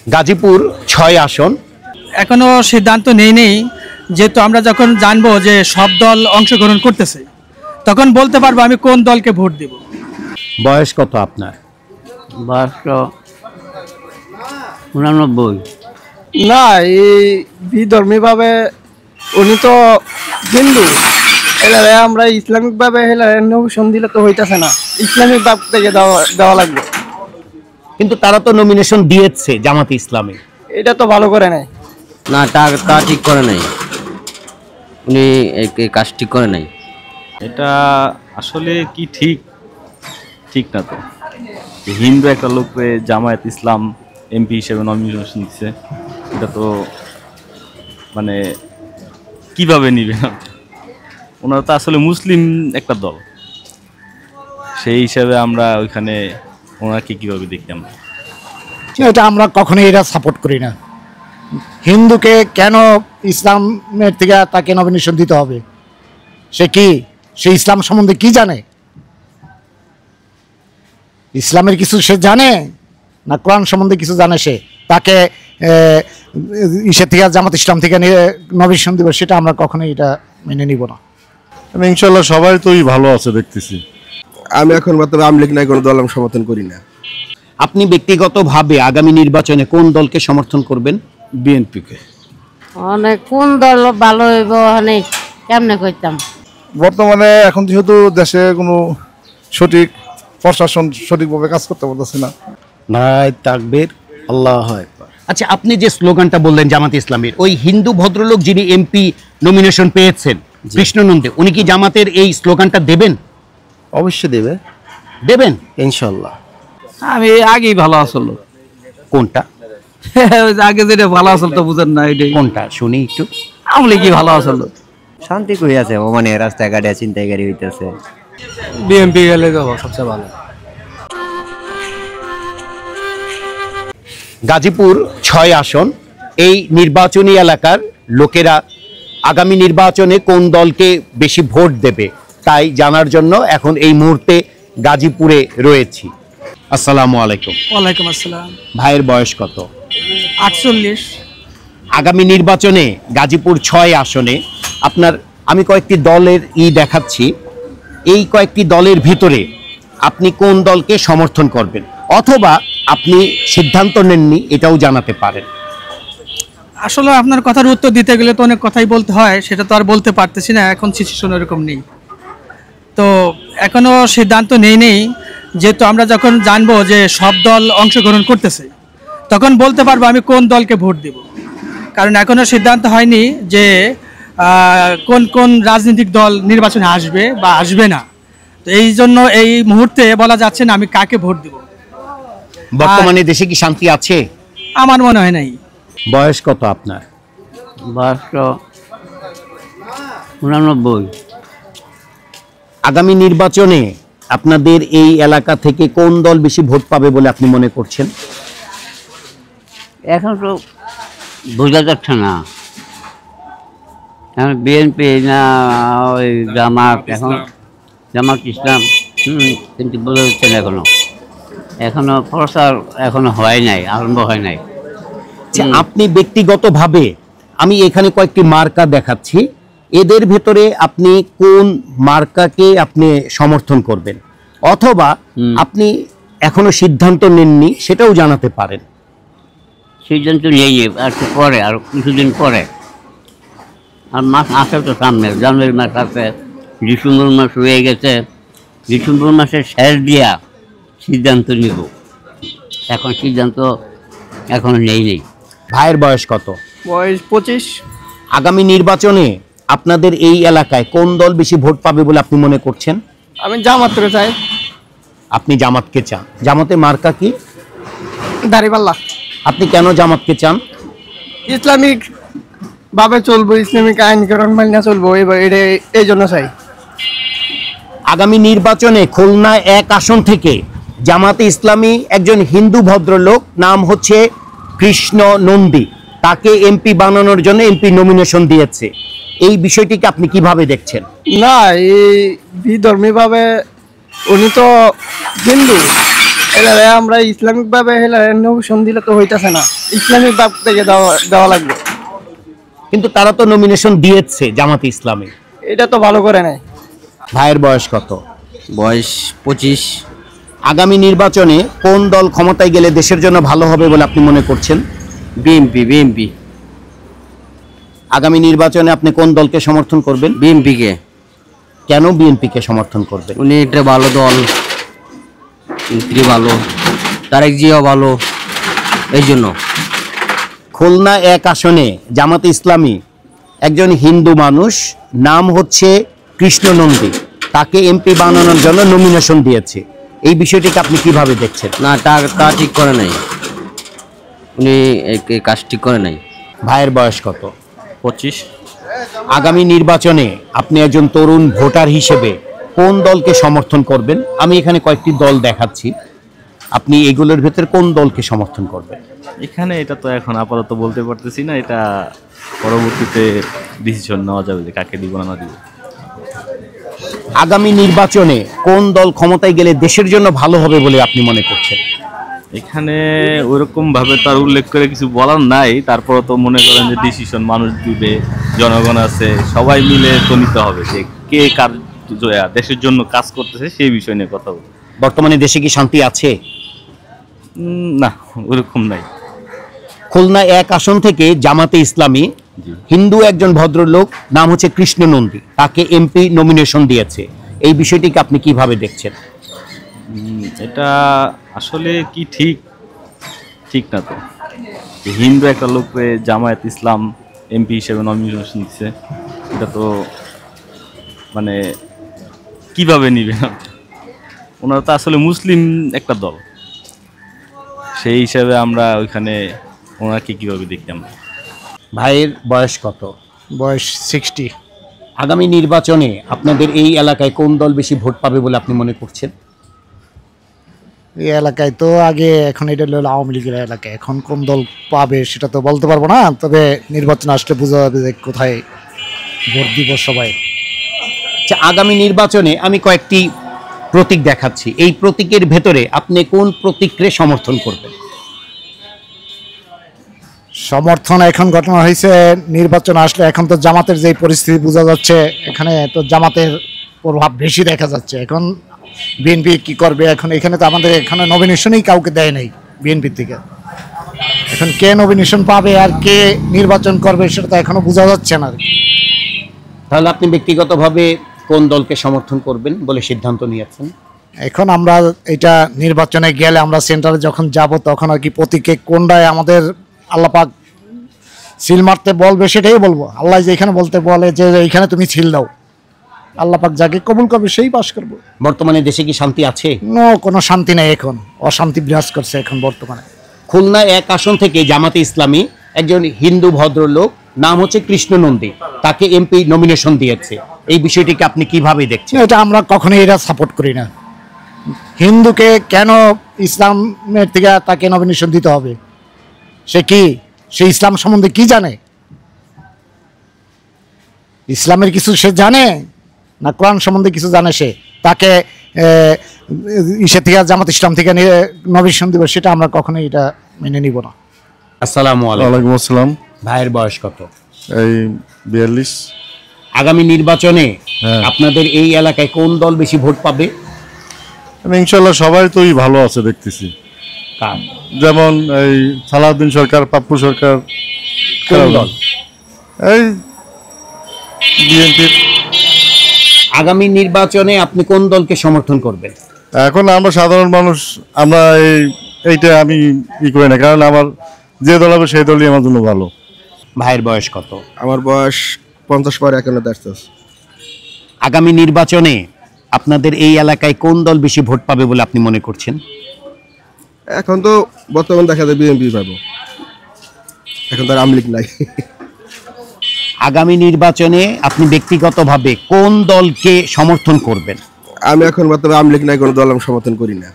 গাজীপুর ৬ আসন এখনো সিদ্ধান্ত নেই, যেহেতু আমরা যখন জানবো যে সব দল অংশগ্রহণ করতেছে তখন বলতে পারবো আমি কোন দলকে ভোট দেব। বয়স কত আপনার? বয়স 89। না, এই বিধর্মীভাবে উনি তো হিন্দু, এলারে আমরা ইসলামিক ভাবে নমিনেশন দিলে তো হইতেছে না, ইসলামিক ভাব থেকে দেওয়া লাগবে। কিন্তু তারা তো নমিনেশন দিয়েছে জামাতে ইসলামী, এটা তো ভালো করে নাই। না, তা ঠিক করে নাই, উনি এই কাজ ঠিক করে নাই। এটা আসলে কি ঠিক না তো, হিন্দু একটা লোককে জামায়াত ইসলাম এমপি হিসেবে নমিনেশন দিচ্ছে, এটা তো মানে কিভাবে নিবে না? ওনারা তো আসলে মুসলিম একটা দল, সেই হিসাবে আমরা ওইখানে ওনাকে কিভাবে দেখি আমরা? এটা আমরা কখনোই এটা সাপোর্ট করি না। হিন্দুকে কেন ইসলামের থেকে তাকে নমিনেশন দিতে হবে? সে ইসলাম সম্বন্ধে কি জানে? ইসলামের কিছু সে জানে না কোরআন সম্বন্ধে কিছু জানে? সে তাকে ইসে থেকে জামাত ইসলাম থেকে নমিনেশন দিবে, সেটা আমরা কখনোই এটা মেনে নিব না। ইনশাল্লাহ সবাই তো ভালো আছে দেখতেছি। আমি এখন বর্তমানে আওয়ামী লীগ নাই কোনো দল আমি সমর্থন করি না। আপনি ব্যক্তিগতভাবে আগামী নির্বাচনে কোন দলকে সমর্থন করবেন? বিএনপিকে। অনেক কোন দল ভালো হইব অনেক কেমনে কইতাম। বর্তমানে এখন যেহেতু দেশে কোনো সঠিক প্রশাসন সঠিকভাবে কাজ করতে পারতেছে না। নারায়ে তাকবীর, আল্লাহু আকবার। আচ্ছা, আপনি যে স্লোগানটা বললেন জামাত ইসলামের, ওই হিন্দু ভদ্রলোক যিনি এমপি নমিনেশন পেয়েছেন কৃষ্ণনন্দে, উনি কি জামাতের এই স্লোগানটা দেবেন? অবশ্যই দেবেন ইনশাল্লাহ। আমি আগেই ভালো আসলো। কোনটা? আগে যেটা ভালো আসল তো বুঝেন না, এটাই কোনটা শুনি একটু। আমলে কি ভালো আসলো? শান্তি কই আছে, ও মানে রাস্তাঘাটে ছিনতাইকারী হইতেছে। বিএনপি গেলে তো সবচেয়ে ভালো। গাজীপুর ৬ আসন, এই নির্বাচনী এলাকার লোকেরা আগামী নির্বাচনে কোন দলকে বেশি ভোট দেবে তাই জানার জন্য এখন এই মুহূর্তে গাজীপুরে রয়েছি। আসসালামু আলাইকুম। ওয়ালাইকুম আসসালাম। ভাইয়ের বয়স কত? 48। আগামী নির্বাচনে গাজীপুর ৬ আসনে আপনার আমি কয়েকটি দলের দেখাচ্ছি, এই কয়েকটি দলের ভিতরে আপনি কোন দলকে সমর্থন করবেন, অথবা আপনি সিদ্ধান্ত নেননি এটাও জানাতে পারেন। আসলে আপনার কথার উত্তর দিতে গেলে তো অনেক কথাই বলতে হয়, সেটা তো আর বলতে পারতেছি না, এখন সিচুয়েশন এরকম নেই। তো এখনো সিদ্ধান্ত নেই, যেহেতু আমরা যখন জানবো যে সব দল অংশগ্রহণ করতেছে তখন বলতে পারবো আমি কোন দলকে ভোট দেব। কারণ এখনো সিদ্ধান্ত হয়নি যে কোন কোন রাজনৈতিক দল নির্বাচনে আসবে বা আসবে না। তো এই জন্য এই মুহূর্তে বলা যাচ্ছে না আমি কাকে ভোট দেব। বর্তমানে দেশে কি শান্তি আছে? আমার মনে হয় নাই। বয়স কত আপনার? বয়স 89। আগামী নির্বাচনে আপনাদের এই এলাকা থেকে কোন দল বেশি ভোট পাবে বলে আপনি মনে করছেন? এখন তো বোঝা যাচ্ছে না, এখন বিএনপি না ওই জামাত, এখন জামাত ইসলাম কিন্তু বোঝা যাচ্ছে না, এখনো প্রচার এখনো হয় নাই, আরম্ভ হয় নাই। আপনি ব্যক্তিগতভাবে, আমি এখানে কয়েকটি মার্কা দেখাচ্ছি, এদের ভেতরে আপনি কোন মার্কাকে আপনি সমর্থন করবেন, অথবা আপনি এখনো সিদ্ধান্ত নেননি সেটাও জানাতে পারেন। সিদ্ধান্ত নেই, একটু পরে, আর কিছুদিন পরে। আর মাস আসে তো সামনে, জানুয়ারি মাস আছে, ডিসেম্বর মাস হয়ে গেছে, ডিসেম্বর মাসের শেষ দিয়া সিদ্ধান্ত নিব। এখন সিদ্ধান্ত এখনো নেই। ভাইয়ের বয়স কত? বয়স 25। আগামী নির্বাচনে আপনাদের এই এলাকায় কোন দল বেশি ভোট পাবে বলে আপনি মনে করছেন? আমি জামাতকে চাই। আপনি জামাতকে চান? জামাতের মার্কা কি? দাড়িপাল্লা। আপনি কেন জামাতকে চান? ইসলামিক ভাবে চলবো, ইসলামিক আইনকরণ মাইনা চলবো, এই জন্য চাই। আগামী নির্বাচনে খুলনা ১ আসন থেকে জামাতে ইসলামী একজন হিন্দু ভদ্রলোক, নাম হচ্ছে কৃষ্ণ নন্দী, তাকে এমপি বানানোর জন্য এমপি নমিনেশন দিয়েছে। এই বিষয়টিকে আপনি কিভাবে দেখছেন? না, এই বিধর্মীভাবে উনি তো হিন্দু, এলারে আমরা ইসলামিক ভাবে হেলারে নমিনেশন দিলে তো হইতাছে না, ইসলামিক ভাব থেকে দেওয়া লাগবে। কিন্তু তারা তো নমিনেশন দিয়েছে জামাতে ইসলামী। এটা তো ভালো করে নাই। ভাইয়ের বয়স কত? বয়স 25। আগামী নির্বাচনে কোন দল ক্ষমতায় গেলে দেশের জন্য ভালো হবে বলে আপনি মনে করছেন? বিএনপি। আগামী নির্বাচনে আপনি কোন দলকে সমর্থন করবেন? বিএনপিকে। কেন বিএনপিকে সমর্থন করবেন? উনি একটা ভালো দল, মন্ত্রী ভালো, তারেক জিয়াও ভালো, এই জন্য। খুলনা 1 আসনে জামাতে ইসলামী একজন হিন্দু মানুষ, নাম হচ্ছে কৃষ্ণ নন্দী, তাকে এমপি বানানোর জন্য নমিনেশন দিয়েছে। এই বিষয়টিকে আপনি কিভাবে দেখছেন? না, তা ঠিক করে নাই, উনি এই কাজ ঠিক করে নাই। ভাইয়ের বয়স কত? 25। আগামী নির্বাচনে আপনি একজন তরুণ ভোটার হিসেবে কোন দলকে সমর্থন করবেন? আমি এখানে কয়েকটি দল দেখাচ্ছি, আপনি এগুলোর ভেতরে কোন দলকে সমর্থন করবেন? এখানে এটা তো এখন আপাতত বলতে পারতেছি না, এটা পরবর্তীতে ডিসিশন নেওয়া যাবে যে কাকে দিব না দিব। আগামী নির্বাচনে কোন দল ক্ষমতায় গেলে দেশের জন্য ভালো হবে বলে আপনি মনে করছেন? এখানে ওইরকম ভাবে তার উল্লেখ করে কিছু বলার নাই, তারপর তো মনে করেন যে ডিসিশন মানুষ দিবে, জনগণ আছে, সবাই মিলে তো নিতে হবে যে কে কার দেশের জন্য কাজ করতেছে সেই বিষয় নিয়ে কথা বলবো। বর্তমানে দেশে কি শান্তি আছে? না, ওরকম নাই। খুলনা 1 আসন থেকে জামাতে ইসলামী হিন্দু একজন ভদ্রলোক, নাম হচ্ছে কৃষ্ণ নন্দী, তাকে এমপি নমিনেশন দিয়েছে। এই বিষয়টিকে আপনি কিভাবে দেখছেন? এটা আসলে কি ঠিক না তো, হিন্দু একটা লোককে জামায়াত ইসলাম এমপি হিসেবে নমিনেশন দিচ্ছে, এটা তো মানে কিভাবে নিবে না? ওনারা তো আসলে মুসলিম একটা দল, সেই হিসাবে আমরা ওইখানে ওনাকে কিভাবে দেখি আমরা। ভাইয়ের বয়স কত? বয়স 60। আগামী নির্বাচনে আপনাদের এই এলাকায় কোন দল বেশি ভোট পাবে বলে আপনি মনে করছেন? এই এলাকায় তো আগে, এখন এটা হলো আওয়ামী লীগের এলাকায়, এখন কোন দল পাবে সেটা তো বলতে পারবো না, তবে নির্বাচন আসলে বোঝা যাবে যে কোথায় ভোট দিব সবাই। আচ্ছা, আগামী নির্বাচনে আমি কয়েকটি প্রতীক দেখাচ্ছি, এই প্রতীকের ভেতরে আপনি কোন প্রতীককে সমর্থন করবেন? সমর্থন এখন ঘটনা হয়েছে নির্বাচন আসলে, এখন তো জামাতের যে পরিস্থিতি বোঝা যাচ্ছে, এখানে তো জামাতের প্রভাব বেশি দেখা যাচ্ছে। এখন বিএনপি কি করবে? এখন এখানে তো আমাদের এখানে নমিনেশনই কাউকে দেয় নাই বিএনপির থেকে, এখন কে নমিনেশন পাবে আর কে নির্বাচন করবে সেটা তো এখনো বোঝা যাচ্ছে না। তাহলে আপনি ব্যক্তিগতভাবে কোন দলকে সমর্থন করবেন বলে সিদ্ধান্ত নিয়েছেন? এখন আমরা এটা নির্বাচনে গেলে, আমরা সেন্টারে যখন যাব তখন আর কি প্রতীকে কোনটায় আমাদের আল্লাহ পাক সিল মারতে বলবে সেটাই বলবো। আল্লাহ যে এখানে বলতে বলে যে এইখানে তুমি সিল দাও, আল্লাহ পাক যাকে কবুল করবে সেই পাস করবো। বর্তমানে দেশে কি শান্তি আছে? কোনো শান্তি নেই, এখন অশান্তি বিরাজ করছে এখন বর্তমানে। খুলনা 1 আসন থেকে জামাতে ইসলামী একজন হিন্দু ভদ্রলোক, নাম হচ্ছে কৃষ্ণ নন্দী, তাকে এমপি নমিনেশন দিয়েছে। এই বিষয়টিকে আপনি কিভাবে দেখছেন? এটা আমরা কখনোই এটা সাপোর্ট করি না। হিন্দুকে কেন ইসলামের থেকে তাকে নমিনেশন দিতে হবে? সে কি, সে ইসলাম সম্বন্ধে কি জানে? ইসলামের কিছু সে জানে না কোরআন সম্বন্ধে কিছু জানে? সে তাকে ইসে থেকে জামাত ইসলাম থেকে নমিনেশন দিব, সেটা আমরা কখনোই এটা মেনে নিব না। আসসালামু আলাইকুম। ওয়ালাইকুম আসসালাম। ভাইয়ের বয়স কত? এই 42। আগামী নির্বাচনে আপনাদের এই এলাকায় কোন দল বেশি ভোট পাবে? ইনশাল্লাহ সবাই তো ভালো আছে দেখতেছি, যেমন এই সালাউদ্দিন সরকার, পাপ্পু সরকার। কোন দল? এই বিএনপি। আগামী নির্বাচনে আপনি কোন দলকে সমর্থন করবেন? এখন আমরা সাধারণ মানুষ, আমরা এইটা আমি করি না, কারণ আমার যে দল হবে সেই দলই আমার জন্য ভালো। ভাইয়ের বয়স কত? আমার বয়স 50 পরে এখনো দাঁড়াচ্ছে। আগামী নির্বাচনে আপনাদের এই এলাকায় কোন দল বেশি ভোট পাবে বলে আপনি মনে করছেন? এখন তো বর্তমান দেখা যায় বিএনপি পাবো, এখন তো আওয়ামী লীগ নাই। আগামী নির্বাচনে আপনি ব্যক্তিগতভাবে কোন দলকে সমর্থন করবেন? আমি এখন বর্তমানে আওয়ামী লীগ নাই কোনো দল আমি সমর্থন করি না।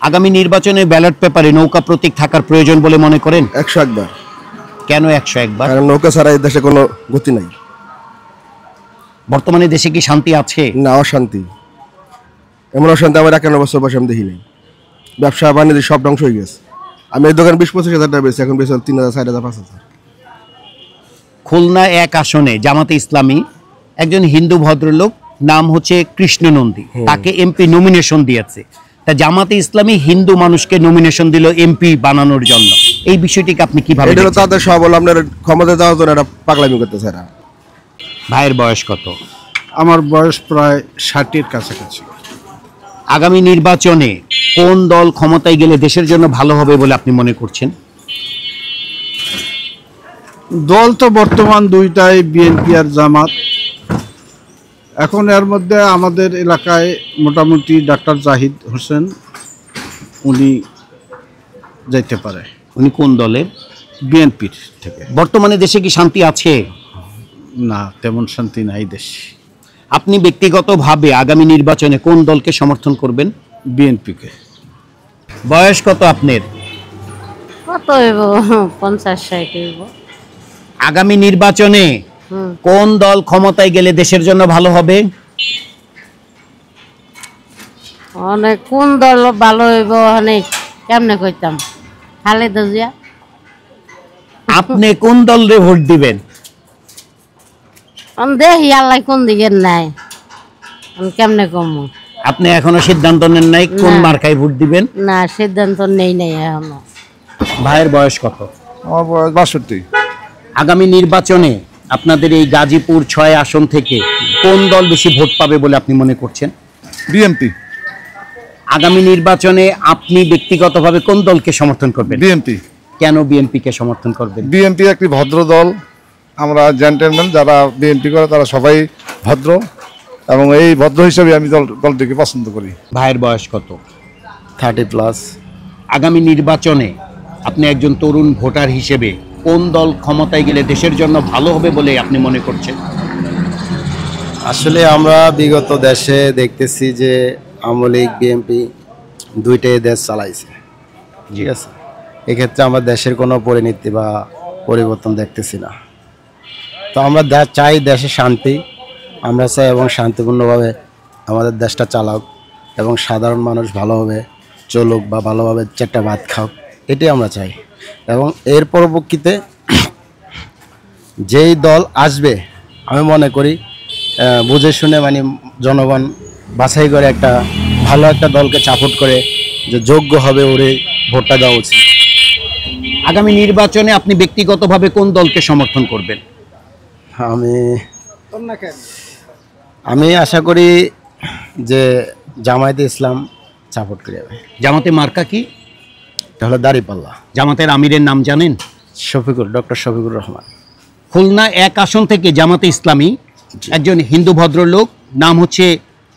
আগামী নির্বাচনে ব্যালট পেপারে নৌকা প্রতীক থাকার প্রয়োজন বলে মনে করেন? 101 বার। কেন 101 বার? কারণ নৌকা ছাড়া এই দেশে কোনো গতি নাই। বর্তমানে দেশে কি শান্তি আছে? না, অশান্তি। এমন অশান্তি আমার 51 বছর বয়সে আমি দেখি নাই। ব্যবসা বাণিজ্য সব ধ্বংস হয়ে গেছে। আমি এই দোকান 20-25 হাজার টাকা বেশি, এখন বেশি 3,000, 4,000, 5,000। খুলনা 1 আসনে জামাতে ইসলামী একজন হিন্দু ভদ্রলোক নাম হচ্ছে কৃষ্ণ নন্দী, তাকে এমপি নমিনেশন দিয়েছে। তা জামাতে ইসলামী হিন্দু মানুষকে নমিনেশন দিল এমপি বানানোর জন্য, এই বিষয়টিকে আপনি কিভাবে এটা দেখছেন? তাদের সব হলো আপনার ক্ষমতা দেওয়ার জন্য একটা পাগলামি করতেছে এরা। ভাইয়ের বয়স কত? আমার বয়স প্রায় 60-এর কাছাকাছি। আগামী নির্বাচনে কোন দল ক্ষমতায় গেলে দেশের জন্য ভালো হবে বলে আপনি মনে করছেন? দল তো বর্তমান দুইটাই, বিএনপি আর জামাত। এখন এর মধ্যে আমাদের এলাকায় মোটামুটি ডাক্তার জাহিদ হোসেন উনি যাইতে পারে। উনি কোন দলের? বিএনপির থেকে। বর্তমানে দেশে কি শান্তি আছে? না, তেমন শান্তি নাই দেশ। আপনি ব্যক্তিগতভাবে আগামী নির্বাচনে কোন দলকে সমর্থন করবেন? বিএনপিকে। বয়স কত আপনার? কত হইব? 50-60 হইব। আগামী নির্বাচনে কোন দল ক্ষমতায় গেলে দেশের জন্য ভালো হবে? অনেক কোন দল ভালো হইব অনেক কেমনে কইতাম, খালেদা জিয়া। আপনি কোন দলরে ভোট দিবেন? দেখি আল্লাহ কোন দিকে নাই, কেমনে কমু। আপনি এখনো সিদ্ধান্ত নেন নাই কোন মার্কায় ভোট দিবেন? না, সিদ্ধান্ত নেই নাই এখনো। ভাইয়ের বয়স কত? আমার বয়স 62। আগামী নির্বাচনে আপনাদের এই গাজীপুর 6 আসন থেকে কোন দল বেশি ভোট পাবে বলে আপনি মনে করছেন? বিএনপি। আগামী নির্বাচনে আপনি ব্যক্তিগতভাবে কোন দলকে সমর্থন করবেন? বিএনপি। কেন বিএনপি কে সমর্থন করবেন? বিএনপি একটি ভদ্র দল, আমরা জেন্টলম্যান যারা বিএনপি করে তারা সবাই ভদ্র, এবং এই ভদ্র হিসেবে আমি দলটিকে পছন্দ করি। ভাইয়ের বয়স কত? 30+। আগামী নির্বাচনে আপনি একজন তরুণ ভোটার হিসেবে কোন দল ক্ষমতায় গেলে দেশের জন্য ভালো হবে বলে আপনি মনে করছেন? আসলে আমরা বিগত দেশে দেখতেছি যে আওয়ামী লীগ বিএনপি দুইটাই দেশ চালাইছে, ঠিক আছে। এক্ষেত্রে আমরা দেশের কোনো পরিণতি বা পরিবর্তন দেখতেছি না। তো আমরা চাই দেশে শান্তি, আমরা চাই এবং শান্তিপূর্ণভাবে আমাদের দেশটা চালাক এবং সাধারণ মানুষ ভালোভাবে চলুক বা ভালোভাবে 4টা ভাত খাওক, এটাই আমরা চাই। এবং এর পরবর্তীতে যেই দল আসবে আমি মনে করি বুঝে শুনে মানে জনগণ বাছাই করে একটা ভালো একটা দলকে সাপোর্ট করে যে যোগ্য হবে ওরে ভোটটা দেওয়া উচিত। আগামী নির্বাচনে আপনি ব্যক্তিগতভাবে কোন দলকে সমর্থন করবেন? আমি আশা করি যে জামায়াতে ইসলাম সাপোর্ট করে যাবে। জামাতে মার্কা কি? তাহলে দাঁড়িপাল্লা। জামাতের আমিরের নাম জানেন? ডক্টর শফিকুর রহমান। খুলনা 1 আসন থেকে জামাতে ইসলামী একজন হিন্দু ভদ্রলোক নাম হচ্ছে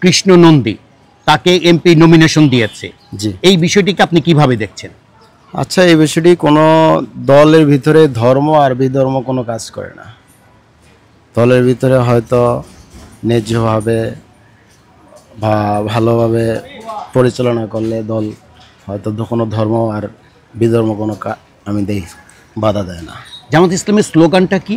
কৃষ্ণ নন্দী, তাকে এমপি নমিনেশন দিয়েছে। জি, এই বিষয়টিকে আপনি কিভাবে দেখছেন? আচ্ছা, এই বিষয়টি কোনো দলের ভিতরে ধর্ম আর বিধর্ম কোনো কাজ করে না। দলের ভিতরে হয়তো ন্যায্যভাবে বা ভালোভাবে পরিচালনা করলে দল হয়তো কোনো ধর্ম আর বিধর্ম কোনো আমি দেখি বাধা দেয় না। জামাত ইসলামের স্লোগানটা কি?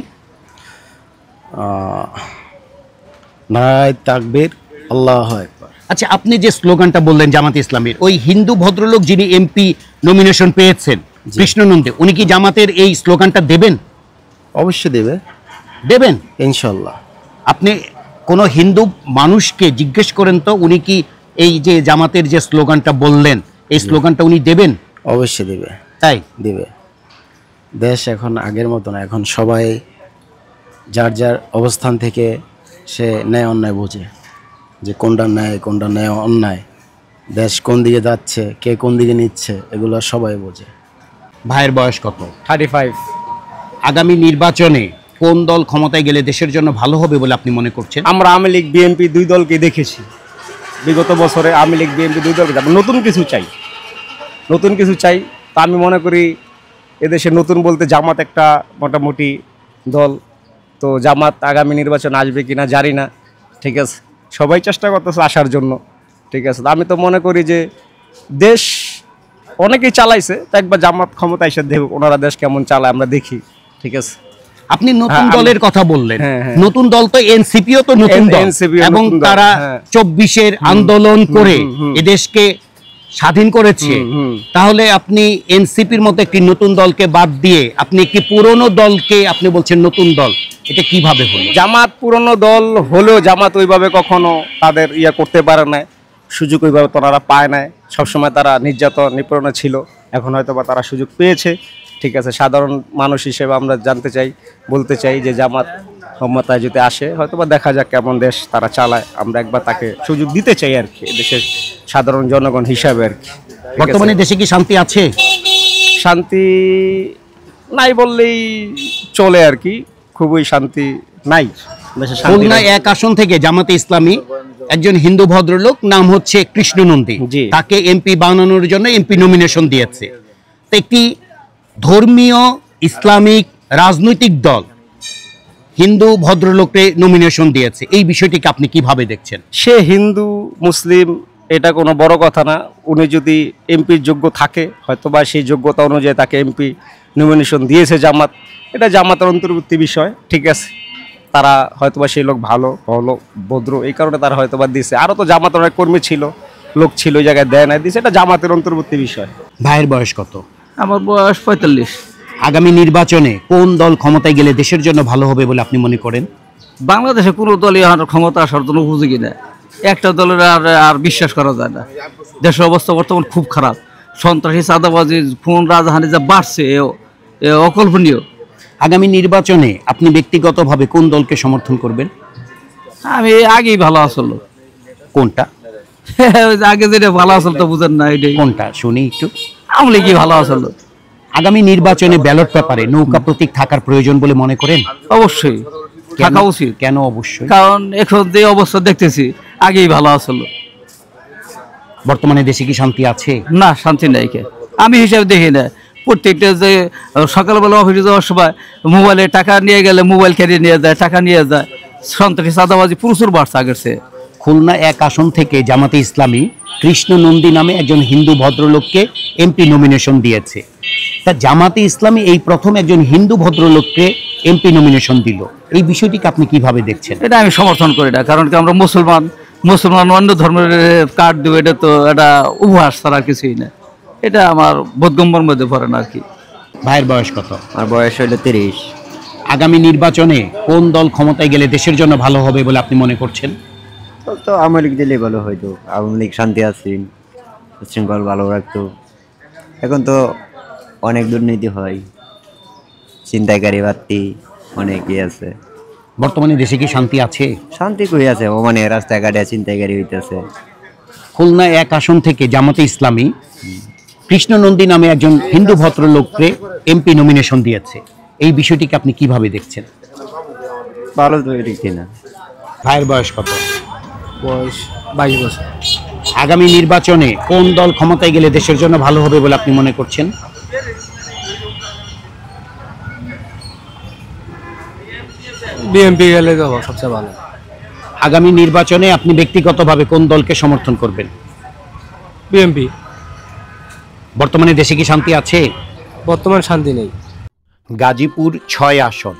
নারায়ে তাকবীর, আল্লাহু আকবার। আচ্ছা, আপনি যে স্লোগানটা বললেন জামাত ইসলামের, ওই হিন্দু ভদ্রলোক যিনি এমপি নমিনেশন পেয়েছেন কৃষ্ণ নন্দী, উনি কি জামাতের এই স্লোগানটা দেবেন? অবশ্যই দেবেন ইনশাল্লাহ। আপনি কোনো হিন্দু মানুষকে জিজ্ঞেস করেন তো উনি কি এই যে জামাতের যে স্লোগানটা বললেন এই স্লোগানটা উনি দেবেন? অবশ্যই দেবে। তাই দেবে। দেশ এখন আগের মতো না, এখন সবাই যার যার অবস্থান থেকে সে ন্যায় অন্যায় বোঝে, যে কোনটা ন্যায় কোনটা ন্যায় অন্যায়, দেশ কোন দিকে যাচ্ছে কে কোন দিকে নিচ্ছে এগুলো সবাই বোঝে। ভাইয়ের বয়স কত? 35। আগামী নির্বাচনে কোন দল ক্ষমতায় গেলে দেশের জন্য ভালো হবে বলে আপনি মনে করছেন? আমরা আওয়ামী লীগ বিএনপি দুই দলকে দেখেছি বিগত বছরে। আওয়ামী লীগ বিএনপি দুই দলকে নতুন কিছু চাই। তা আমি মনে করি এদেশে নতুন বলতে জামাত একটা মোটামুটি দল। তো জামাত আগামী নির্বাচন আসবে কিনা জানি না, ঠিক আছে। সবাই চেষ্টা করতেছে আসার জন্য, ঠিক আছে। আমি তো মনে করি যে দেশ অনেকেই চালাইছে, তো একবার জামাত ক্ষমতা এসে দেখুক ওনারা দেশ কেমন চালায় আমরা দেখি, ঠিক আছে। আপনি নতুন দলের কথা বললেন, নতুন দল তো এনসিপিও তো নতুন দল, এবং তারা 24-এর আন্দোলন করে এদেশকে স্বাধীন করেছে, তাহলে আপনি এনসিপির মতো একটি নতুন দলকে বাদ দিয়ে আপনি একটি পুরনো দলকে আপনি বলছেন নতুন দল, এটা কিভাবে হলো? জামাত পুরনো দল হলেও জামাত ওইভাবে কখনো তাদের ইয়া করতে পারে না, সুযোগ ওইভাবে তারা পায় না, সবসময় তারা নির্যাতন নিপীড়নে ছিল, এখন হয়তো বা তারা সুযোগ পেয়েছে। ঠিক আছে, সাধারণ মানুষ হিসেবে আমরা জানতে চাই, বলতে চাই যে জামাত ক্ষমতায় যদি আসে হয়তো বা দেখা যাক কেমন দেশ তারা চালায়, আমরা একবার তাকে সুযোগ দিতে চাই আর কি, দেশের সাধারণ জনগণ হিসাবে আর কি। বর্তমানে দেশে কি শান্তি আছে? শান্তি নাই বললেই চলে আর কি, খুবই শান্তি নাই। খুলনা 1 আসন থেকে জামাতে ইসলামী একজন হিন্দু ভদ্রলোক নাম হচ্ছে কৃষ্ণ নন্দী, তাকে এমপি বানানোর জন্য এমপি নমিনেশন দিয়েছে। তো একটি ধর্মীয় ইসলামিক রাজনৈতিক দল হিন্দু ভদ্রলোককে নমিনেশন দিয়েছে, এই বিষয়টিকে আপনি কিভাবে দেখছেন? সে হিন্দু মুসলিম এটা কোনো বড় কথা না, উনি যদি এমপির যোগ্য থাকে হয়তোবা সেই যোগ্যতা অনুযায়ী তাকে এমপি নমিনেশন দিয়েছে জামাত, এটা জামাতের অন্তর্বর্তী বিষয়। ঠিক আছে, তারা হয়তোবা সেই লোক ভালো ভদ্র, এই কারণে তারা হয়তোবা দিয়েছে। আরও তো জামাতের অনেক কর্মী ছিল, লোক ছিল, ওই জায়গায় দেয় না, দিয়েছে, এটা জামাতের অন্তর্বর্তী বিষয়। ভাইয়ের বয়স কত? আমার বয়স 45। আগামী নির্বাচনে কোন দল ক্ষমতায় গেলে দেশের জন্য ভালো হবে বলে আপনি মনে করেন? বাংলাদেশে কোনো দলই ক্ষমতা আসার জন্য উপযোগী না, একটা দলের আর বিশ্বাস করা যায় না। দেশের অবস্থা বর্তমান খুব খারাপ, সন্ত্রাসী, চাঁদাবাজি, খুন, রাজহানি যা বাড়ছে এ অকল্পনীয়। আগামী নির্বাচনে আপনি ব্যক্তিগতভাবে কোন দলকে সমর্থন করবেন? আমি আগেই ভালো আসলো। কোনটা? আগে যেটা ভালো আসল তো বুঝেন না, এটাই। কোনটা শুনি একটু। আমলে কি ভালো আসলো? আগামী নির্বাচনে ব্যালট পেপারে নৌকা প্রতীক থাকার প্রয়োজন বলে মনে করেন? অবশ্যই থাকা উচিত। কেন অবশ্যই? কারণ এখন যে অবস্থা দেখতেছি আগেই ভালো আসলো। বর্তমানে দেশে কি শান্তি আছে? না, শান্তি নাই। আমি হিসাব দেখি না, প্রত্যেকটা যে সকালবেলা অফিসে যাওয়ার সময় মোবাইলে টাকা নিয়ে গেলে মোবাইল কেড়ে নিয়ে যায়, টাকা নিয়ে যায়, সন্ত্রাসী, চাঁদাবাজি প্রচুর বাড়ছে আগের চেয়ে। খুলনা 1 আসন থেকে জামাতে ইসলামী কৃষ্ণ নন্দী নামে একজন হিন্দু ভদ্রলোককে এমপি নমিনেশন দিয়েছে। তা জামাতে ইসলামী এই প্রথম একজন হিন্দু ভদ্রলোককে এমপি নমিনেশন দিল, এই বিষয়টিকে আপনি কিভাবে দেখছেন? এটা আমি সমর্থন করি না, কারণ কি আমরা মুসলমান অন্য ধর্মের কার্ড দেবো, এটা তো এটা উপহাস ছাড়া আর কিছুই না, এটা আমার বোধগম্যের মধ্যে পড়ে না আর কি। ভাইয়ের বয়স কত? আমার বয়স হলো 30। আগামী নির্বাচনে কোন দল ক্ষমতায় গেলে দেশের জন্য ভালো হবে বলে আপনি মনে করছেন? তো আওয়ামী লীগ দিলে ভালো হইতো, আওয়ামী লীগ শান্তি আছেন, শৃঙ্খল ভালো রাখতো। এখন তো অনেক দুর্নীতি হয়, ছিনতাইকারী বাড়তি অনেকই আছে। বর্তমানে দেশে কি শান্তি আছে? শান্তি কই আছে, ও মানে রাস্তাঘাটে ছিনতাইকারী হইতেছে। খুলনা 1 আসন থেকে জামাতে ইসলামী কৃষ্ণ নন্দী নামে একজন হিন্দু ভদ্রলোককে এমপি নমিনেশন দিয়েছে, এই বিষয়টিকে আপনি কিভাবে দেখছেন? ভালো তো দেখি না। ভাইয়ের বয়স কত? বয়স 22 বছর। আগামী নির্বাচনে কোন দল ক্ষমতায় গেলে দেশের জন্য ভালো হবে বলে আপনি মনে করছেন? বিএনপি গেলে তো সবচেয়ে ভালো। আগামী নির্বাচনে আপনি ব্যক্তিগতভাবে কোন দলকে সমর্থন করবেন? বিএনপি। বর্তমানে দেশে কি শান্তি আছে? বর্তমান শান্তি নেই। গাজীপুর 6 আসন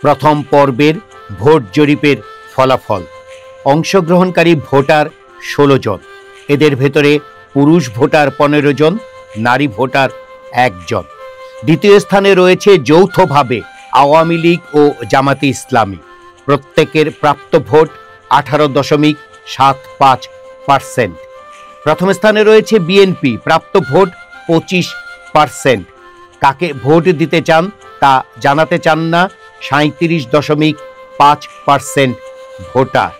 প্রথম পর্বের ভোট জরিপের ফলাফল। অংশগ্রহণকারী ভোটার 16 জন, এদের ভেতরে পুরুষ ভোটার 15 জন, নারী ভোটার 1 জন। দ্বিতীয় স্থানে রয়েছে যৌথভাবে আওয়ামী লীগ ও জামাতে ইসলামী, প্রত্যেকের প্রাপ্ত ভোট 18.75%। প্রথম স্থানে রয়েছে বিএনপি, প্রাপ্ত ভোট 25%। কাকে ভোট দিতে চান তা জানাতে চান না 37.5% ভোটার।